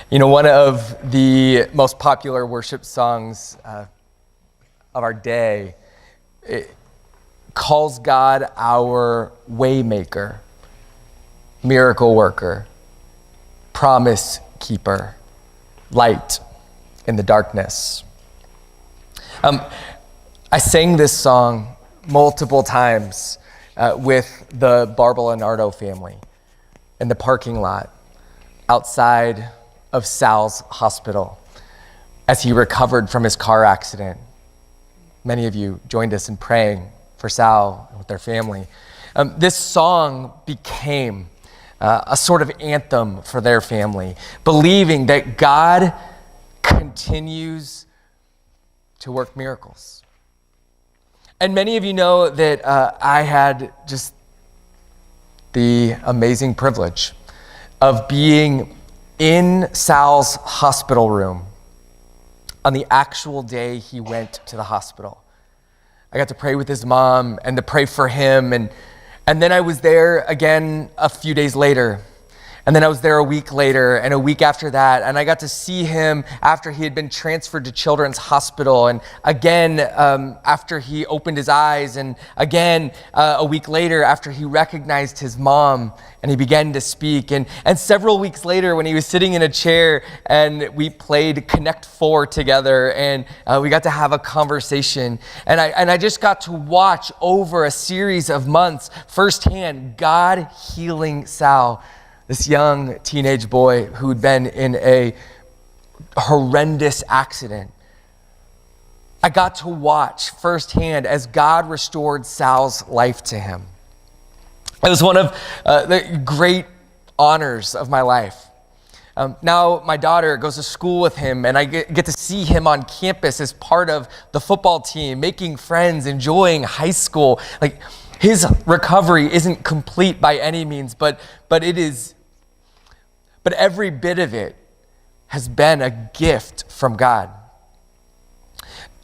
You know, one of the most popular worship songs of our day, it calls God our waymaker, miracle worker, promise keeper, light in the darkness. I sang this song multiple times with the Barbelanardo family in the parking lot outside of Sal's hospital as he recovered from his car accident. Many of you joined us in praying for Sal and with their family. This song became a sort of anthem for their family, believing that God continues to work miracles. And many of you know that I had just the amazing privilege of being in Sal's hospital room on the actual day he went to the hospital. I got to pray with his mom and to pray for him. And then I was there again a few days later. And then I was there a week later and a week after that. And I got to see him after he had been transferred to Children's Hospital. And again, after he opened his eyes. And again, a week later after he recognized his mom and he began to speak. And several weeks later when he was sitting in a chair and we played Connect 4 together and we got to have a conversation. And I just got to watch over a series of months firsthand God healing Sal, this young teenage boy who'd been in a horrendous accident. I got to watch firsthand as God restored Sal's life to him. It was one of the great honors of my life. Now my daughter goes to school with him and I get to see him on campus as part of the football team, making friends, enjoying high school. Like, his recovery isn't complete by any means, but it is. But every bit of it has been a gift from God.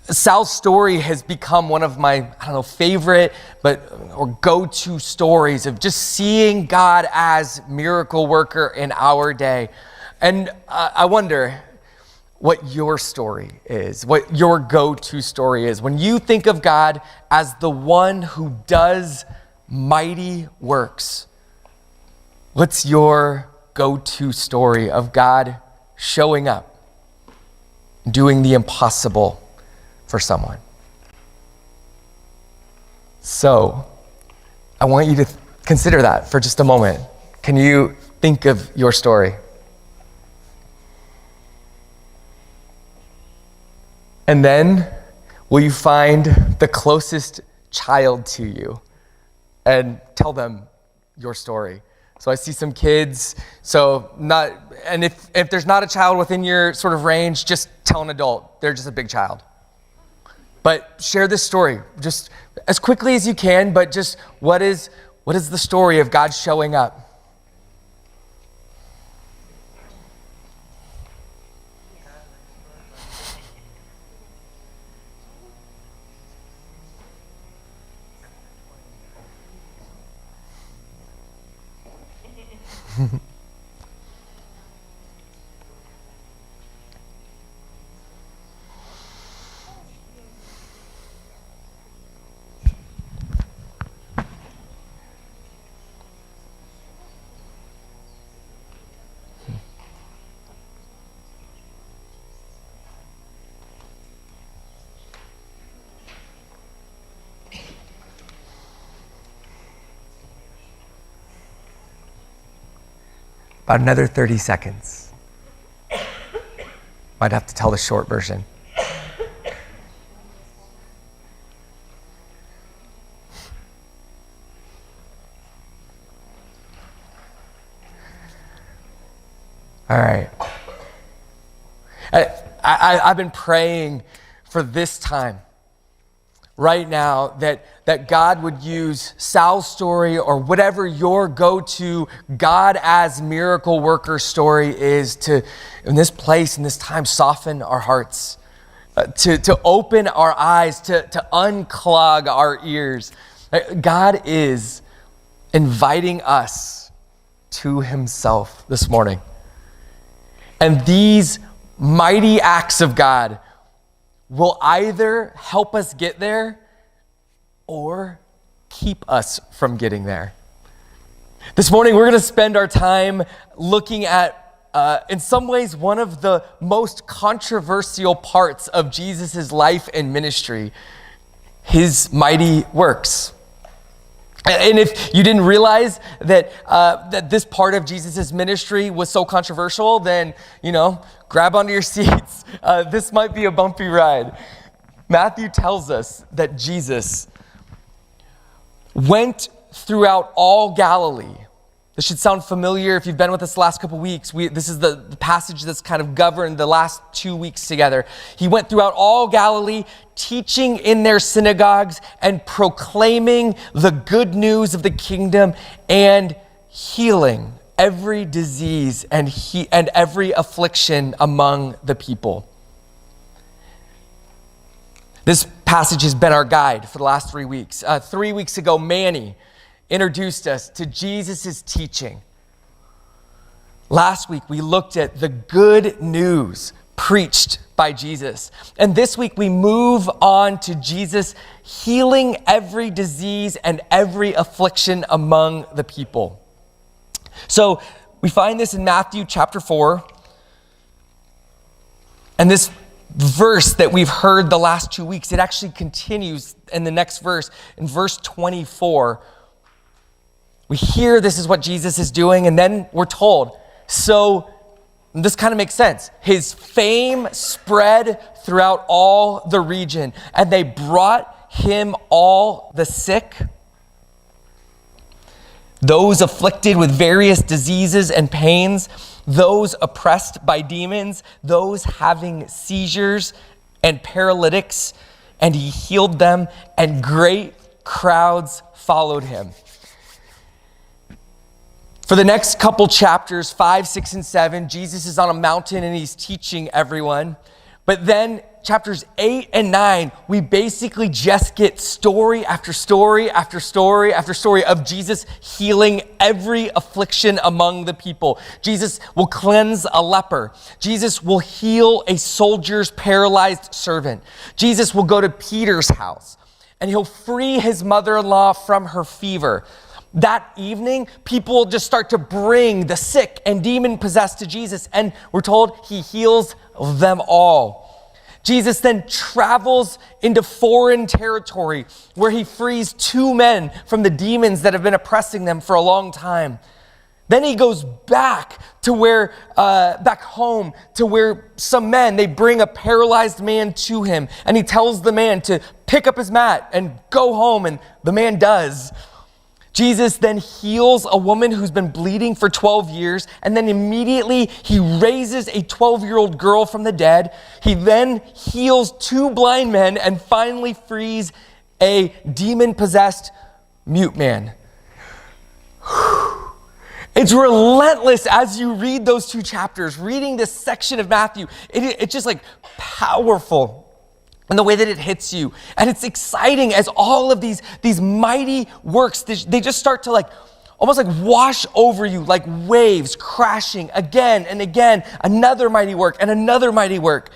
Sal's story has become one of my, favorite or go-to stories of just seeing God as miracle worker in our day. And I wonder what your story is, what your go-to story is. When you think of God as the one who does mighty works, what's your go-to story of God showing up, doing the impossible for someone? So I want you to consider that for just a moment. Can you think of your story? And then will you find the closest child to you and tell them your story? So I see some kids, and if there's not a child within your sort of range, just tell an adult, they're just a big child. But share this story just as quickly as you can, but just what is the story of God showing up? About another 30 seconds. Might have to tell the short version. All right. I've been praying for this time right now that God would use Sal's story or whatever your go-to God as miracle worker story is to, in this place, in this time, soften our hearts, to open our eyes, to unclog our ears. God is inviting us to himself this morning. And these mighty acts of God will either help us get there or keep us from getting there. This morning, we're going to spend our time looking at, in some ways, one of the most controversial parts of Jesus' life and ministry, his mighty works. And if you didn't realize that that this part of Jesus' ministry was so controversial, then, grab onto your seats. This might be a bumpy ride. Matthew tells us that Jesus went throughout all Galilee. This should sound familiar if you've been with us the last couple weeks. This is the passage that's kind of governed the last 2 weeks together. He went throughout all Galilee, teaching in their synagogues and proclaiming the good news of the kingdom and healing every disease and every affliction among the people. This passage has been our guide for the last 3 weeks. 3 weeks ago, Manny introduced us to Jesus' teaching. Last week, we looked at the good news preached by Jesus. And this week, we move on to Jesus healing every disease and every affliction among the people. So we find this in Matthew chapter 4. And this verse that we've heard the last 2 weeks, it actually continues in the next verse, in verse 24. We hear this is what Jesus is doing, and then we're told, so this kind of makes sense. His fame spread throughout all the region, and they brought him all the sick, those afflicted with various diseases and pains, those oppressed by demons, those having seizures and paralytics, and he healed them, and great crowds followed him. For the next couple chapters, 5, 6, and 7, Jesus is on a mountain and he's teaching everyone. But then chapters 8 and 9, we basically just get story after story after story after story of Jesus healing every affliction among the people. Jesus will cleanse a leper. Jesus will heal a soldier's paralyzed servant. Jesus will go to Peter's house and he'll free his mother-in-law from her fever. That evening, people will just start to bring the sick and demon-possessed to Jesus, and we're told he heals them all. Jesus then travels into foreign territory where he frees 2 men from the demons that have been oppressing them for a long time. Then he goes back to back home to where some men, they bring a paralyzed man to him, and he tells the man to pick up his mat and go home, and the man does. Jesus then heals a woman who's been bleeding for 12 years, and then immediately he raises a 12-year-old girl from the dead. He then heals 2 blind men and finally frees a demon-possessed mute man. It's relentless as you read those 2 chapters, reading this section of Matthew. It's just like powerful. And the way that it hits you. And it's exciting as all of these mighty works, they just start to almost wash over you like waves crashing again and again, another mighty work and another mighty work.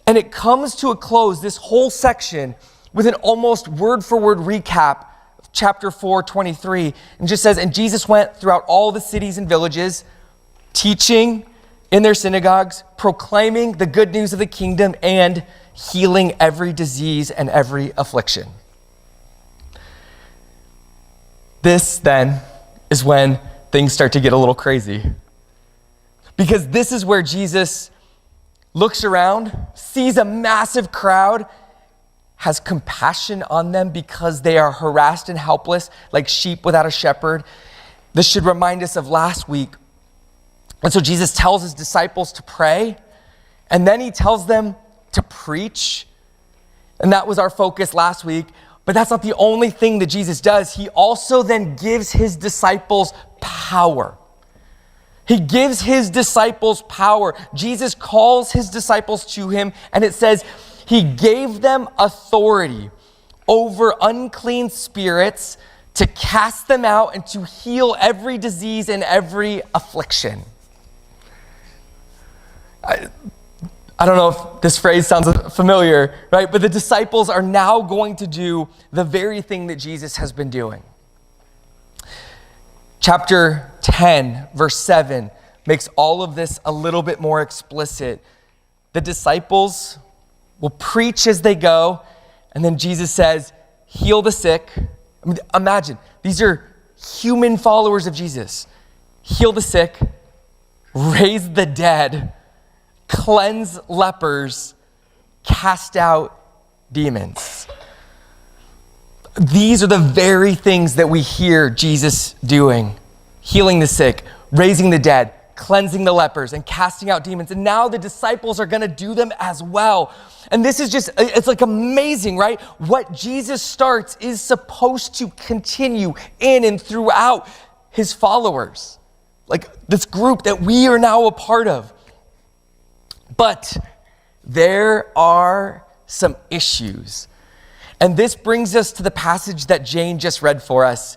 And it comes to a close, this whole section, with an almost word-for-word recap of chapter 4:23. And just says, and Jesus went throughout all the cities and villages, teaching in their synagogues, proclaiming the good news of the kingdom, and healing every disease and every affliction. This, then, is when things start to get a little crazy. Because this is where Jesus looks around, sees a massive crowd, has compassion on them because they are harassed and helpless, like sheep without a shepherd. This should remind us of last week. And so Jesus tells his disciples to pray, and then he tells them to preach. And that was our focus last week. But that's not the only thing that Jesus does. He also then gives his disciples power. He gives his disciples power. Jesus calls his disciples to him, and it says he gave them authority over unclean spirits to cast them out and to heal every disease and every affliction. I don't know if this phrase sounds familiar, right? But the disciples are now going to do the very thing that Jesus has been doing. Chapter 10, verse 7 makes all of this a little bit more explicit. The disciples will preach as they go, and then Jesus says, heal the sick. I mean, imagine, these are human followers of Jesus. Heal the sick, raise the dead, cleanse lepers, cast out demons. These are the very things that we hear Jesus doing. Healing the sick, raising the dead, cleansing the lepers, and casting out demons. And now the disciples are going to do them as well. And this is just, it's like amazing, right? What Jesus starts is supposed to continue in and throughout his followers. Like this group that we are now a part of. But there are some issues. And this brings us to the passage that Jane just read for us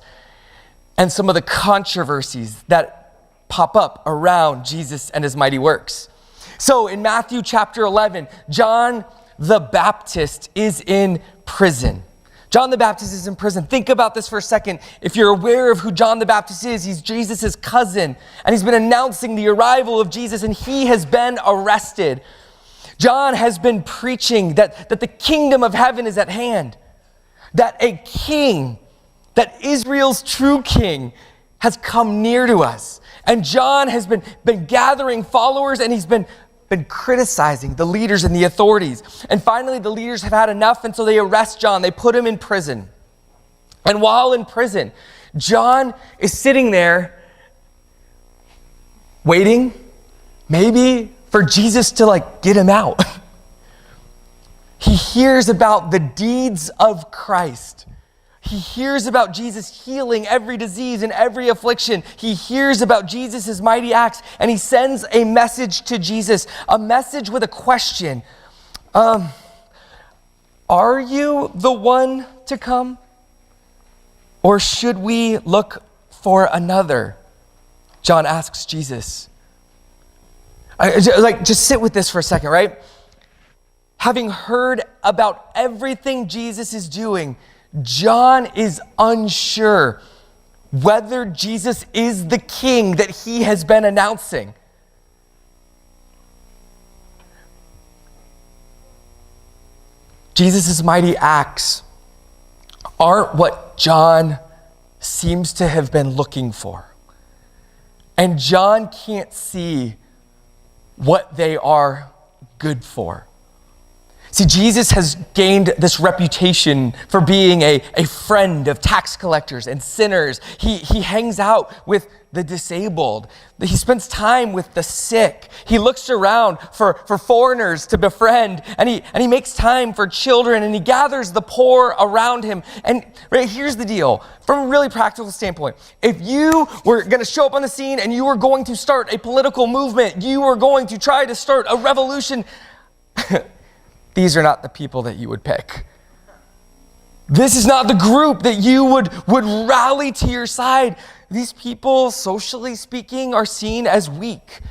and some of the controversies that pop up around Jesus and his mighty works. So in Matthew chapter 11, John the Baptist is in prison. John the Baptist is in prison. Think about this for a second. If you're aware of who John the Baptist is, he's Jesus' cousin, and he's been announcing the arrival of Jesus, and he has been arrested. John has been preaching that the kingdom of heaven is at hand, that a king, that Israel's true king, has come near to us. And John has been gathering followers, and he's been criticizing the leaders and the authorities. And finally, the leaders have had enough, and so they arrest John. They put him in prison. And while in prison, John is sitting there waiting, maybe for Jesus to get him out. He hears about the deeds of Christ. He hears about Jesus healing every disease and every affliction. He hears about Jesus' mighty acts, and he sends a message to Jesus, a message with a question. Are you the one to come? Or should we look for another? John asks Jesus. Just sit with this for a second, right? Having heard about everything Jesus is doing, John is unsure whether Jesus is the king that he has been announcing. Jesus' mighty acts aren't what John seems to have been looking for. And John can't see what they are good for. See, Jesus has gained this reputation for being a friend of tax collectors and sinners. He hangs out with the disabled. He spends time with the sick. He looks around for foreigners to befriend, and he makes time for children, and he gathers the poor around him. And right, here's the deal. From a really practical standpoint, if you were going to show up on the scene and you were going to start a political movement, you were going to try to start a revolution, these are not the people that you would pick. This is not the group that you would rally to your side. These people, socially speaking, are seen as weak.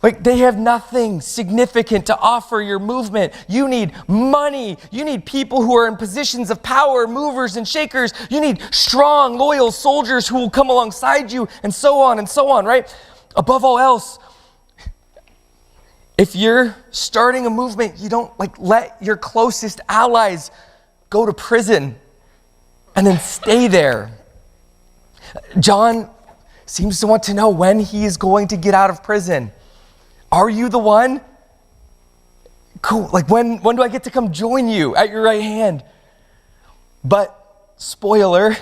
They have nothing significant to offer your movement. You need money. You need people who are in positions of power, movers and shakers. You need strong, loyal soldiers who will come alongside you, and so on, right? Above all else, if you're starting a movement, you don't let your closest allies go to prison and then stay there. John seems to want to know when he is going to get out of prison. Are you the one? Cool. When do I get to come join you at your right hand? But spoiler,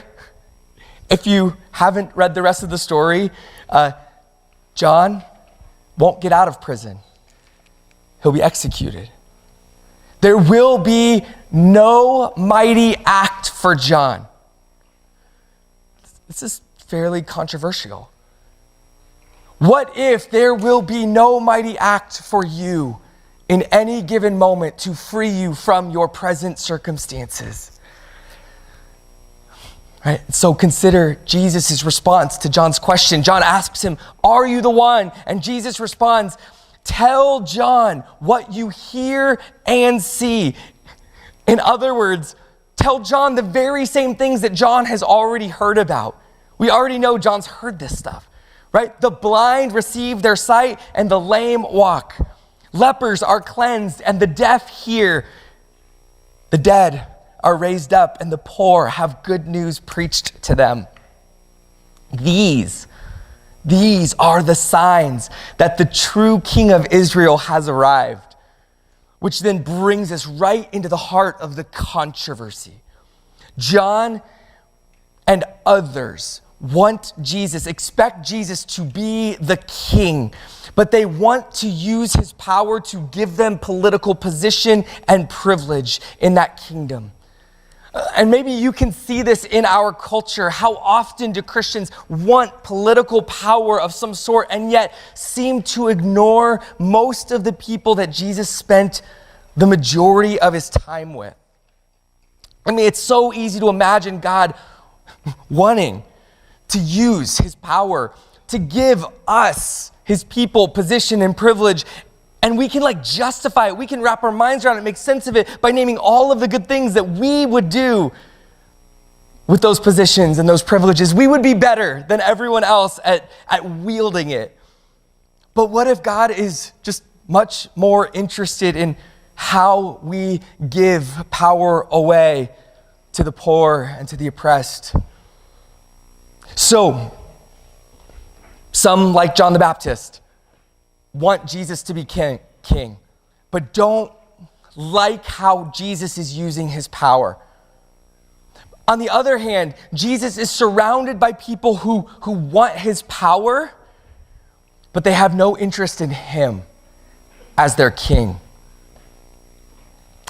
if you haven't read the rest of the story, John won't get out of prison. He'll be executed. There will be no mighty act for John. This is fairly controversial. What if there will be no mighty act for you in any given moment to free you from your present circumstances? Right? So consider Jesus' response to John's question. John asks him, "Are you the one?" And Jesus responds, Tell John what you hear and see. In other words, tell John the very same things that John has already heard about. We already know John's heard this stuff, right? The blind receive their sight and the lame walk. Lepers are cleansed and the deaf hear. The dead are raised up and the poor have good news preached to them. These are the signs that the true King of Israel has arrived, which then brings us right into the heart of the controversy. John and others want Jesus, expect Jesus to be the king, but they want to use his power to give them political position and privilege in that kingdom. And maybe you can see this in our culture. How often do Christians want political power of some sort and yet seem to ignore most of the people that Jesus spent the majority of his time with? I mean, it's so easy to imagine God wanting to use his power to give us, his people, position and privilege. And we can justify it. We can wrap our minds around it, make sense of it by naming all of the good things that we would do with those positions and those privileges. We would be better than everyone else at wielding it. But what if God is just much more interested in how we give power away to the poor and to the oppressed? So, some, like John the Baptist, want Jesus to be king, but don't like how Jesus is using his power. On the other hand, Jesus is surrounded by people who want his power, but they have no interest in him as their king.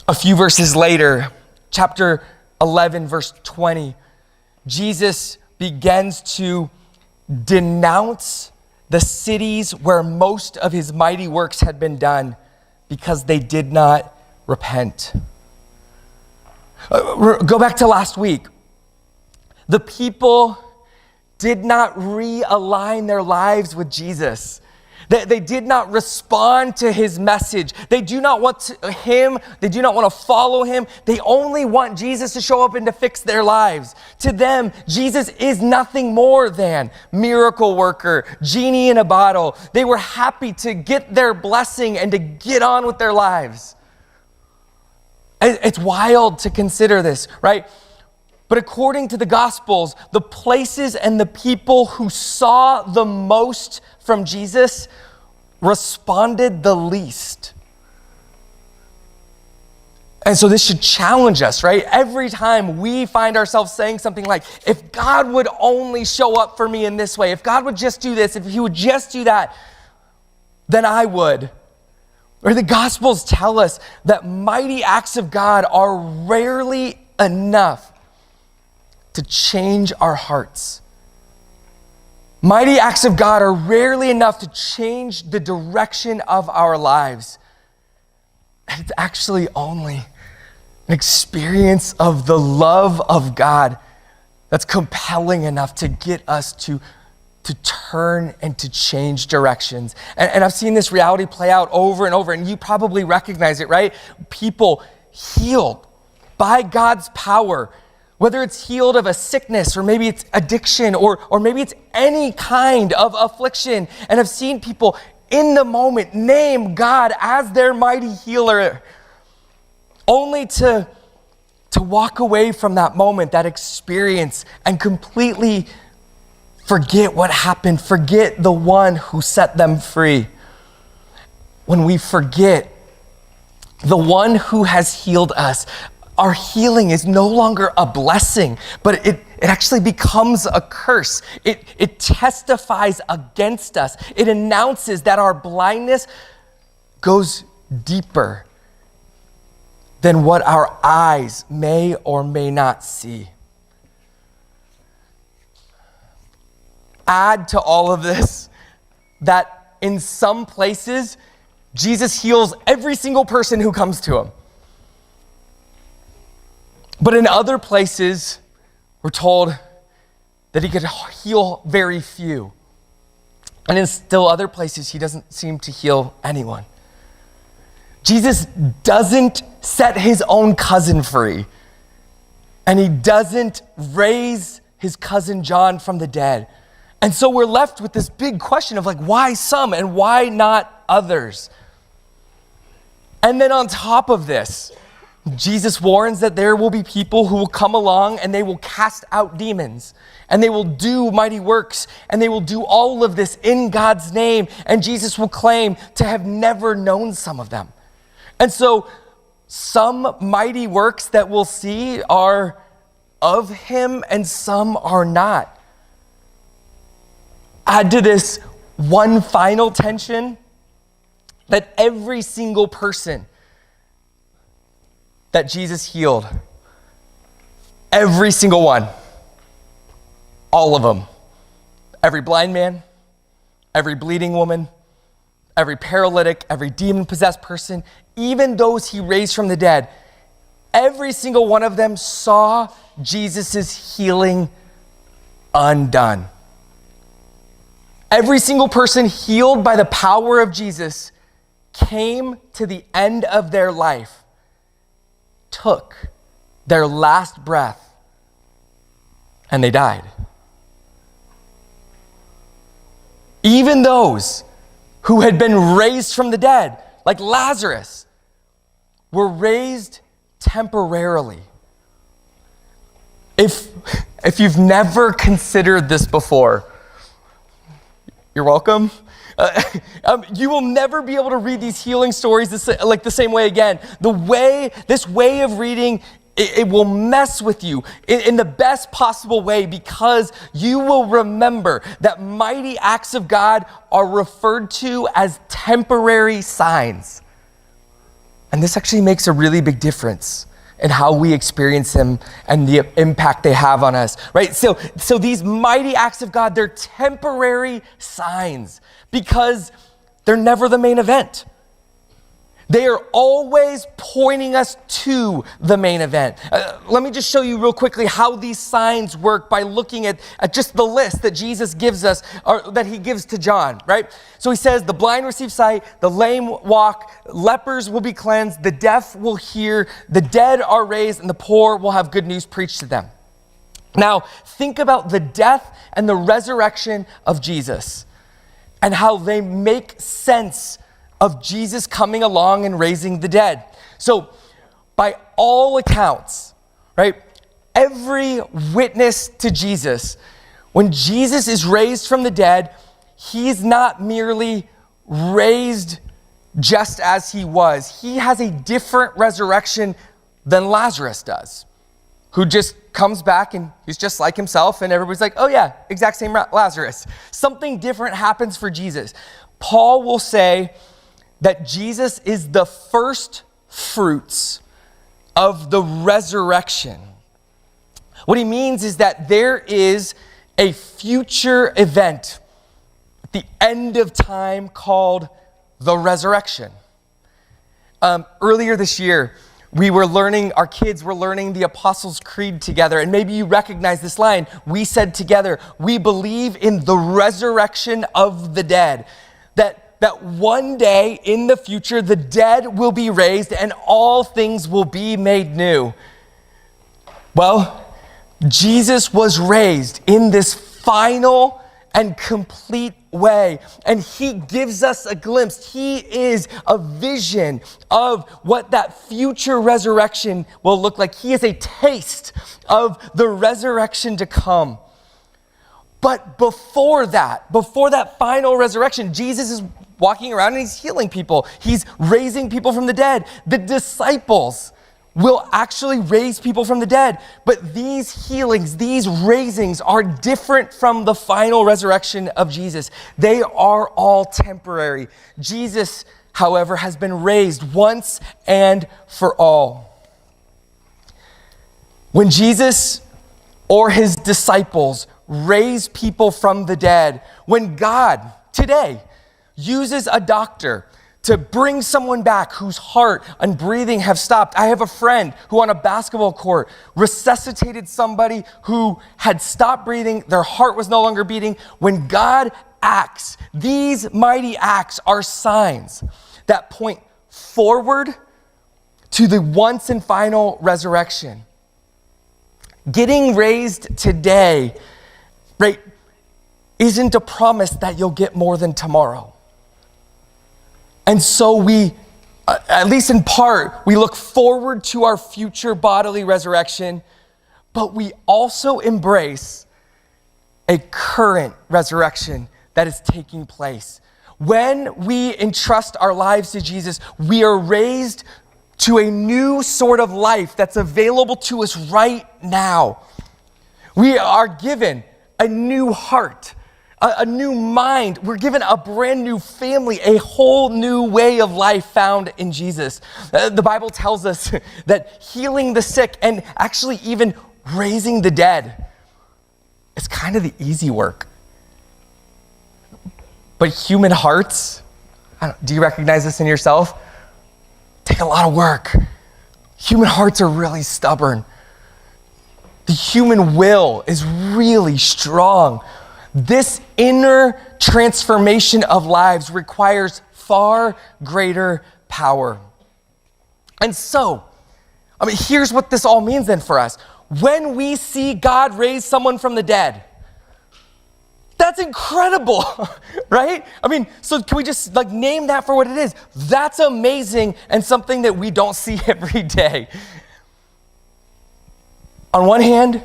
A few verses later, chapter 11, verse 20, Jesus begins to denounce the cities where most of his mighty works had been done because they did not repent. Go back to last week. The people did not realign their lives with Jesus. They did not respond to his message. They do not want him. They do not want to follow him. They only want Jesus to show up and to fix their lives. To them, Jesus is nothing more than miracle worker, genie in a bottle. They were happy to get their blessing and to get on with their lives. It's wild to consider this, right? But according to the Gospels, the places and the people who saw the most from Jesus responded the least. And so this should challenge us, right? Every time we find ourselves saying something like, if God would only show up for me in this way, if God would just do this, if he would just do that, then I would. Or the Gospels tell us that mighty acts of God are rarely enough to change our hearts. Mighty acts of God are rarely enough to change the direction of our lives. And it's actually only an experience of the love of God that's compelling enough to get us to turn and to change directions. And I've seen this reality play out over and over, and you probably recognize it, right? People healed by God's power, whether it's healed of a sickness or maybe it's addiction or maybe it's any kind of affliction. And I've seen people in the moment name God as their mighty healer, only to walk away from that moment, that experience, and completely forget what happened, forget the one who set them free. When we forget the one who has healed us, our healing is no longer a blessing, but it actually becomes a curse. It testifies against us. It announces that our blindness goes deeper than what our eyes may or may not see. Add to all of this that in some places, Jesus heals every single person who comes to him. But in other places, we're told that he could heal very few And in still other places, he doesn't seem to heal anyone. Jesus doesn't set his own cousin free. And he doesn't raise his cousin John from the dead. And so we're left with this big question of like, why some and why not others? And then on top of this, Jesus warns that there will be people who will come along and they will cast out demons and they will do mighty works and they will do all of this in God's name. And Jesus will claim to have never known some of them. And so some mighty works that we'll see are of him and some are not. Add to this one final tension that every single person that Jesus healed, every single one, all of them, every blind man, every bleeding woman, every paralytic, every demon-possessed person, even those he raised from the dead, every single one of them saw Jesus' healing undone. Every single person healed by the power of Jesus came to the end of their life, took their last breath, and they died. Even those who had been raised from the dead, like Lazarus, were raised temporarily. If you've never considered this before, you're welcome. You will never be able to read these healing stories the same way again. This way of reading, it will mess with you in the best possible way, because you will remember that mighty acts of God are referred to as temporary signs. And this actually makes a really big difference in how we experience them and the impact they have on us, right? So these mighty acts of God, they're temporary signs because they're never the main event. They are always pointing us to the main event. Let me just show you real quickly how these signs work by looking at just the list that Jesus gives us, or that he gives to John, right? So he says, the blind receive sight, the lame walk, lepers will be cleansed, the deaf will hear, the dead are raised, and the poor will have good news preached to them. Now, think about the death and the resurrection of Jesus and how they make sense of Jesus coming along and raising the dead. So by all accounts, right, every witness to Jesus, when Jesus is raised from the dead, he's not merely raised just as he was. He has a different resurrection than Lazarus does, who just comes back and he's just like himself, and everybody's like, oh yeah, exact same Lazarus. Something different happens for Jesus. Paul will say that Jesus is the first fruits of the resurrection. What he means is that there is a future event at the end of time called the resurrection. Earlier this year, our kids were learning the Apostles' Creed together, and maybe you recognize this line. We said together, we believe in the resurrection of the dead. That one day in the future, the dead will be raised and all things will be made new. Well, Jesus was raised in this final and complete way, and he gives us a glimpse. He is a vision of what that future resurrection will look like. He is a taste of the resurrection to come. But before that final resurrection, Jesus is walking around and he's healing people. He's raising people from the dead. The disciples will actually raise people from the dead. But these healings, these raisings are different from the final resurrection of Jesus. They are all temporary. Jesus, however, has been raised once and for all. When Jesus or his disciples raise people from the dead, when God today uses a doctor to bring someone back whose heart and breathing have stopped. I have a friend who on a basketball court resuscitated somebody who had stopped breathing. Their heart was no longer beating. When God acts, these mighty acts are signs that point forward to the once and final resurrection. Getting raised today, right, isn't a promise that you'll get more than tomorrow. And so we, at least in part, we look forward to our future bodily resurrection, but we also embrace a current resurrection that is taking place. When we entrust our lives to Jesus, we are raised to a new sort of life that's available to us right now. We are given a new heart, a new mind. We're given a brand new family, a whole new way of life found in Jesus. The Bible tells us that healing the sick and actually even raising the dead is kind of the easy work. But human hearts, do you recognize this in yourself? Take a lot of work. Human hearts are really stubborn. The human will is really strong. This inner transformation of lives requires far greater power. And so, here's what this all means then for us. When we see God raise someone from the dead, that's incredible, right? So can we just name that for what it is? That's amazing and something that we don't see every day. On one hand,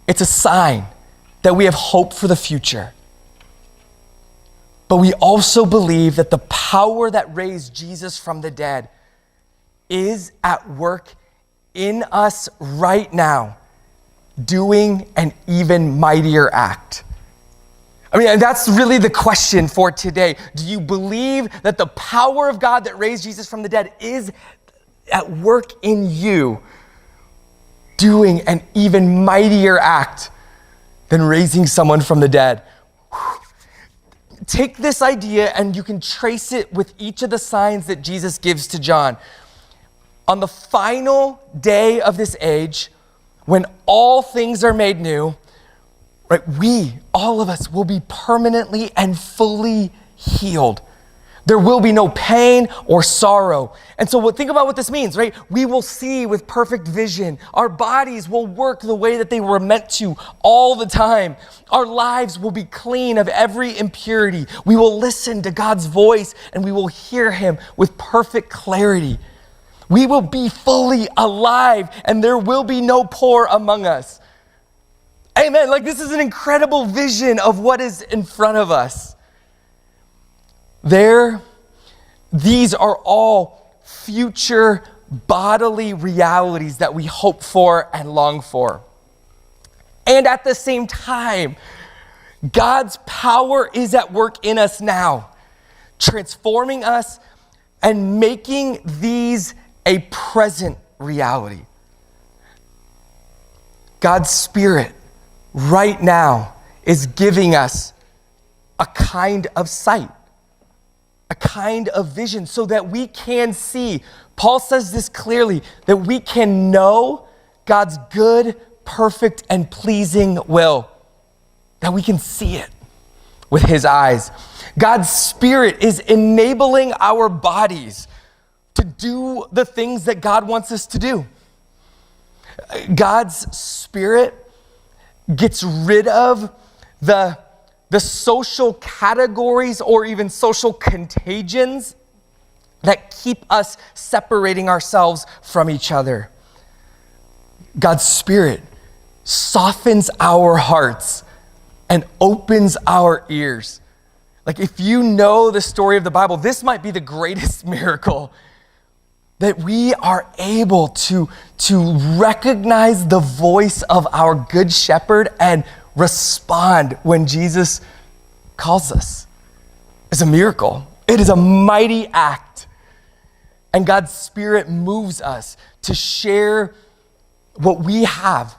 it's a sign that we have hope for the future. But we also believe that the power that raised Jesus from the dead is at work in us right now, doing an even mightier act. And that's really the question for today. Do you believe that the power of God that raised Jesus from the dead is at work in you, doing an even mightier act than raising someone from the dead? Take this idea and you can trace it with each of the signs that Jesus gives to John. On the final day of this age, when all things are made new, right, all of us will be permanently and fully healed. There will be no pain or sorrow. And so think about what this means, right? We will see with perfect vision. Our bodies will work the way that they were meant to all the time. Our lives will be clean of every impurity. We will listen to God's voice and we will hear him with perfect clarity. We will be fully alive and there will be no poor among us. Amen. This is an incredible vision of what is in front of us. These are all future bodily realities that we hope for and long for. And at the same time, God's power is at work in us now, transforming us and making these a present reality. God's Spirit right now is giving us a kind of sight, a kind of vision so that we can see. Paul says this clearly, that we can know God's good, perfect, and pleasing will, that we can see it with his eyes. God's Spirit is enabling our bodies to do the things that God wants us to do. God's Spirit gets rid of the social categories or even social contagions that keep us separating ourselves from each other. God's Spirit softens our hearts and opens our ears. If you know the story of the Bible, this might be the greatest miracle, that we are able to recognize the voice of our good shepherd and respond when Jesus calls us. It's a miracle. It is a mighty act. And God's Spirit moves us to share what we have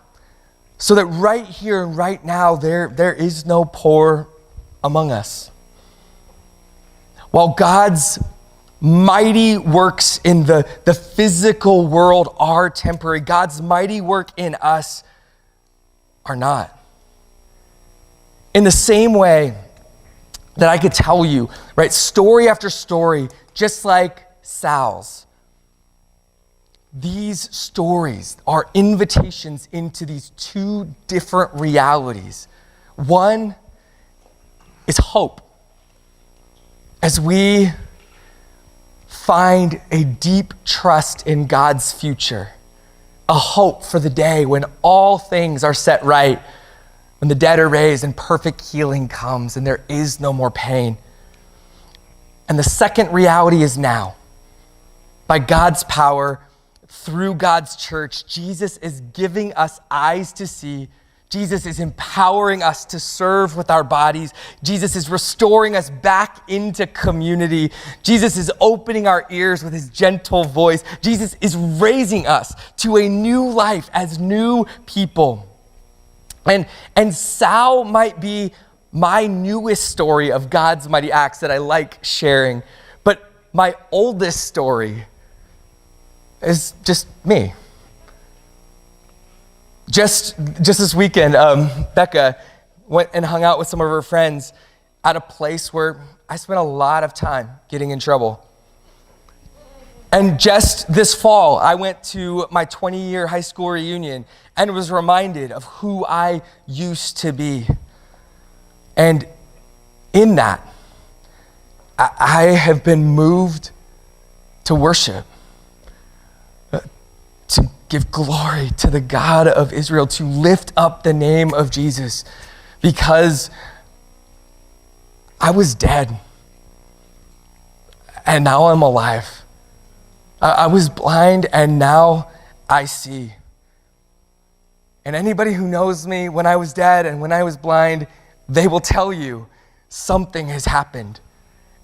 so that right here and right now, there is no poor among us. While God's mighty works in the physical world are temporary, God's mighty work in us are not. In the same way that I could tell you, right? Story after story, just like Sal's. These stories are invitations into these two different realities. One is hope. As we find a deep trust in God's future, a hope for the day when all things are set right, when the dead are raised and perfect healing comes and there is no more pain. And the second reality is now. By God's power, through God's church, Jesus is giving us eyes to see. Jesus is empowering us to serve with our bodies. Jesus is restoring us back into community. Jesus is opening our ears with his gentle voice. Jesus is raising us to a new life as new people. And Sal might be my newest story of God's mighty acts that I like sharing, but my oldest story is just me. Just this weekend, Becca went and hung out with some of her friends at a place where I spent a lot of time getting in trouble. And just this fall, I went to my 20-year high school reunion and was reminded of who I used to be. And in that, I have been moved to worship, to give glory to the God of Israel, to lift up the name of Jesus, because I was dead and now I'm alive. I was blind and now I see. And anybody who knows me when I was dead and when I was blind, they will tell you something has happened.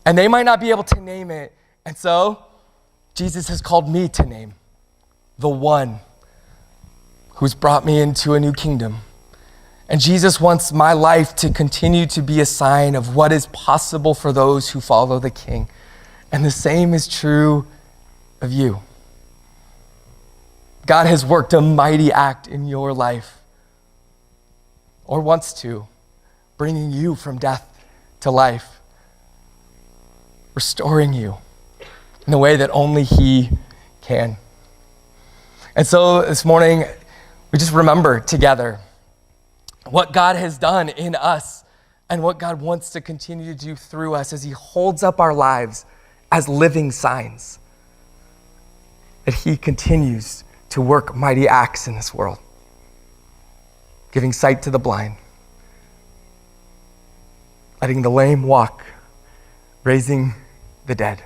And they might not be able to name it. And so Jesus has called me to name the one who's brought me into a new kingdom. And Jesus wants my life to continue to be a sign of what is possible for those who follow the King. And the same is true of you. God has worked a mighty act in your life, or wants to, bringing you from death to life, restoring you in the way that only he can. And so this morning, we just remember together what God has done in us and what God wants to continue to do through us as he holds up our lives as living signs that he continues to work mighty acts in this world, giving sight to the blind, letting the lame walk, raising the dead.